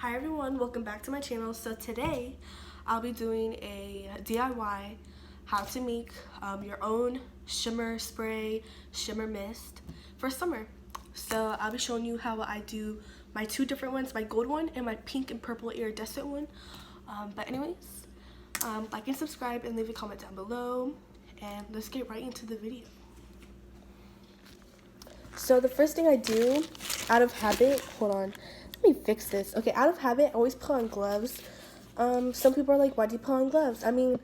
Hi everyone, welcome back to my channel. So today I'll be doing a DIY how to make your own shimmer spray, shimmer mist for summer. So I'll be showing you how I do my two different ones, my gold one and my pink and purple iridescent one. But anyways, like and subscribe and leave a comment down below, and let's get right into the video. So the first thing I do, out of habit, hold on, let me fix this. Okay, out of habit, I always put on gloves. Some people are like, why do you put on gloves? I mean,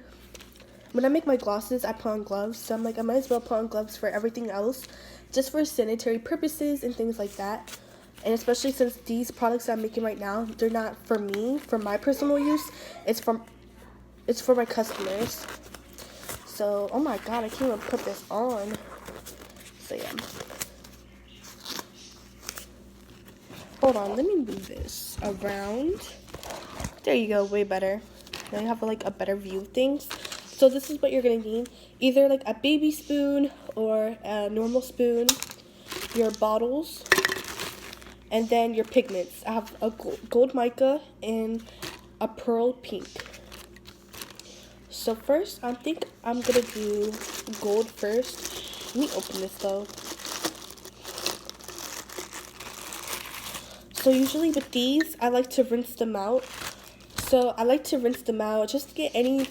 when I make my glosses, I put on gloves. So I'm like, I might as well put on gloves for everything else, just for sanitary purposes and things like that. And especially since these products that I'm making right now, they're not for me, for my personal use. It's for my customers. So, oh my god, I can't even put this on. So yeah. Hold on, let me move this around. There you go, way better. Now you have like a better view of things. So this is what you're gonna need. Either like a baby spoon or a normal spoon, your bottles, and then your pigments. I have a gold mica and a pearl pink. So first, I think I'm gonna do gold first. Let me open this though. So usually with these, I like to rinse them out. So I like to rinse them out just to get any,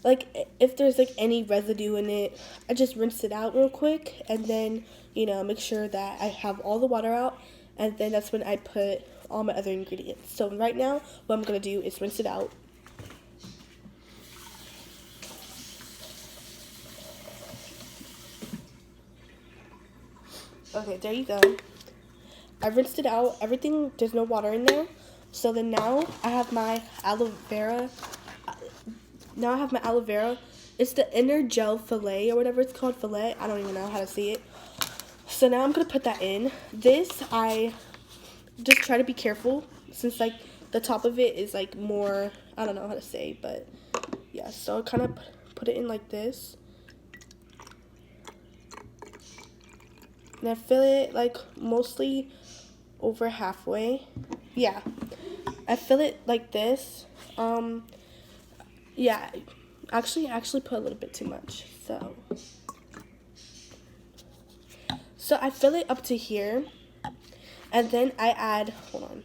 like if there's like any residue in it, I just rinse it out real quick and then, you know, make sure that I have all the water out, and then that's when I put all my other ingredients. So right now, what I'm gonna do is rinse it out. Okay, there you go. I rinsed it out, everything, there's no water in there. So then now I have my aloe vera. It's the inner gel fillet or whatever it's called, fillet. I don't even know how to say it. So now I'm going to put that in. This, I just try to be careful since like the top of it is like more, I don't know how to say, but yeah. So I kind of put it in like this. And I fill it like mostly over halfway. Yeah, I fill it like this. Yeah, actually put a little bit too much. So I fill it up to here, and then I add, hold on.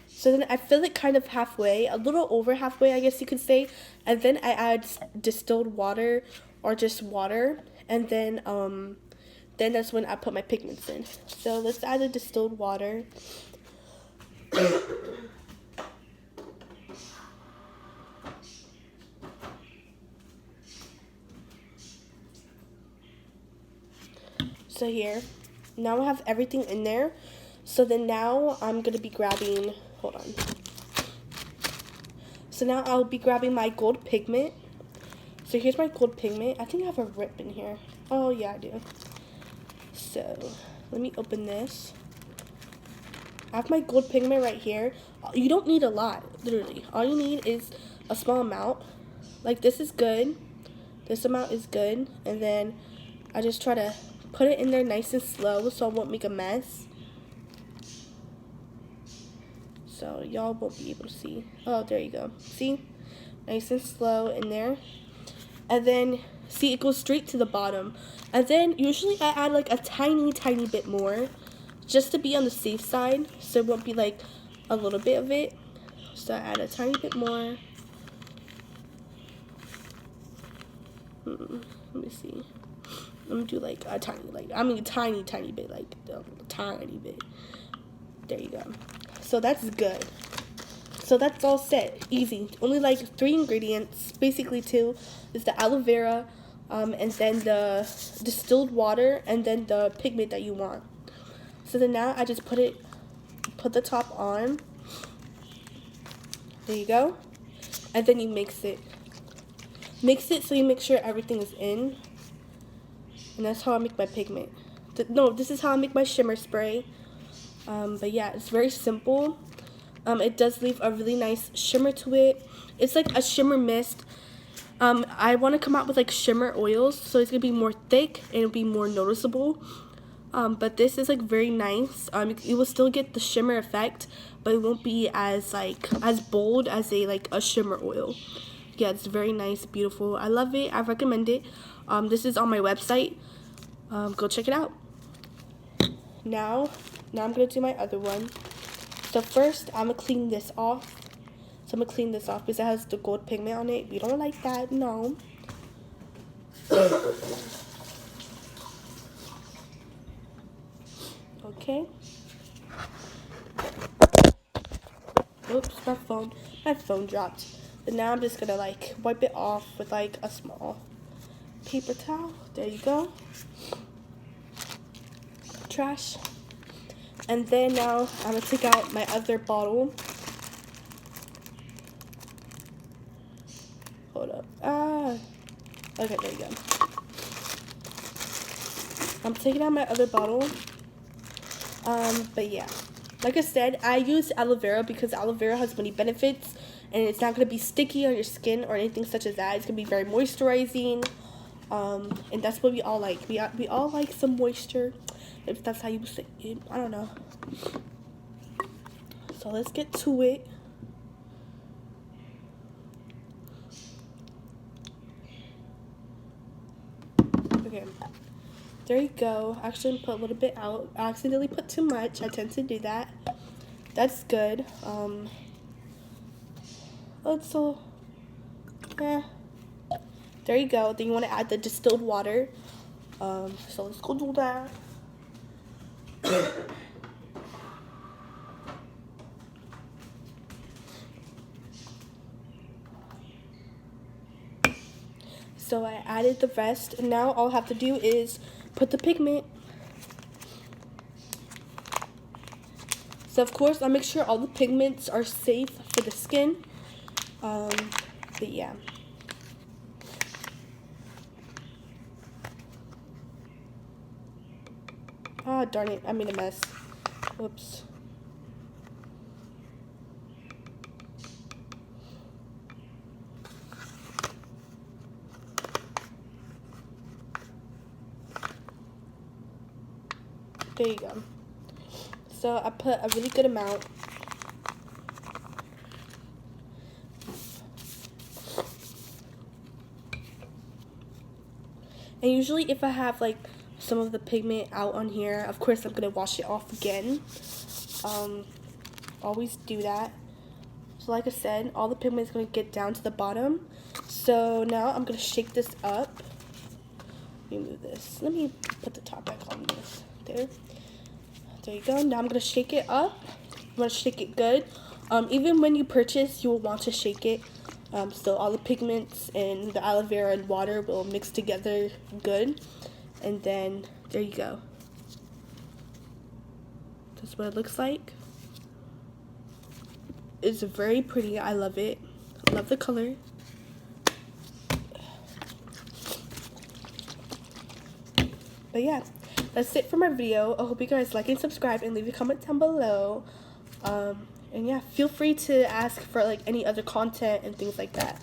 So then I fill it kind of halfway, a little over halfway, I guess you could say, and then I add distilled water or just water, and then that's when I put my pigments in. So let's add the distilled water. So here, now I have everything in there. So then now I'm gonna be grabbing, hold on. So now I'll be grabbing my gold pigment. So here's my gold pigment. I think I have a rip in here. Oh yeah, I do. So let me open this. I have my gold pigment right here. You don't need a lot, literally. All you need is a small amount. Like this is good. This amount is good. And then I just try to put it in there nice and slow so I won't make a mess. So y'all won't be able to see. Oh, there you go. See? Nice and slow in there. And then, see, it goes straight to the bottom. And then usually I add like a tiny bit more, just to be on the safe side, so it won't be like a little bit of it. So I add a tiny bit more. Let me see. I'm gonna do like a tiny bit, like a tiny bit. There you go. So that's good. So that's all set, easy. Only like 3 ingredients, basically 2. Is the aloe vera, and then the distilled water, and then the pigment that you want. So then now I just put the top on. There you go. And then you mix it. Mix it so you make sure everything is in. And that's how I make my pigment. No, this is how I make my shimmer spray. But yeah, it's very simple. It does leave a really nice shimmer to it. It's like a shimmer mist. I want to come out with like shimmer oils, so it's gonna be more thick and it'll be more noticeable. But this is like very nice. You will still get the shimmer effect, but it won't be as like as bold as a shimmer oil. Yeah, it's very nice, beautiful. I love it. I recommend it. This is on my website. Go check it out. Now I'm gonna do my other one. So first, I'm gonna clean this off. So I'm gonna clean this off because it has the gold pigment on it. We don't like that, no. Okay. Oops, my phone dropped. But now I'm just gonna like wipe it off with like a small paper towel. There you go. Trash. And then now I'm gonna take out my other bottle. Hold up. Okay, there you go. I'm taking out my other bottle. But yeah. Like I said, I use aloe vera because aloe vera has many benefits, and it's not going to be sticky on your skin or anything such as that. It's going to be very moisturizing, and that's what we all like. We all like some moisture, if that's how you say it. I don't know. So let's get to it. Okay. There you go. Actually, put a little bit out. I accidentally put too much. I tend to do that. That's good. So, yeah. There you go. Then you want to add the distilled water. So let's go do that. So I added the rest, and now all I have to do is put the pigment. So of course, I'll make sure all the pigments are safe for the skin. But yeah. Ah, darn it, I made a mess. Whoops. There you go. So I put a really good amount. And usually if I have like some of the pigment out on here, of course I'm going to wash it off again. Always do that. So like I said, all the pigment is going to get down to the bottom. So now I'm going to shake this up. Let me move this. Let me put the top back on this. There you go. Now I'm going to shake it up. I'm going to shake it good. Even when you purchase, you will want to shake it. So all the pigments and the aloe vera and water will mix together good. And then, there you go. That's what it looks like. It's very pretty. I love it. I love the color. But yeah, that's it for my video. I hope you guys like and subscribe and leave a comment down below. And yeah, feel free to ask for like any other content and things like that.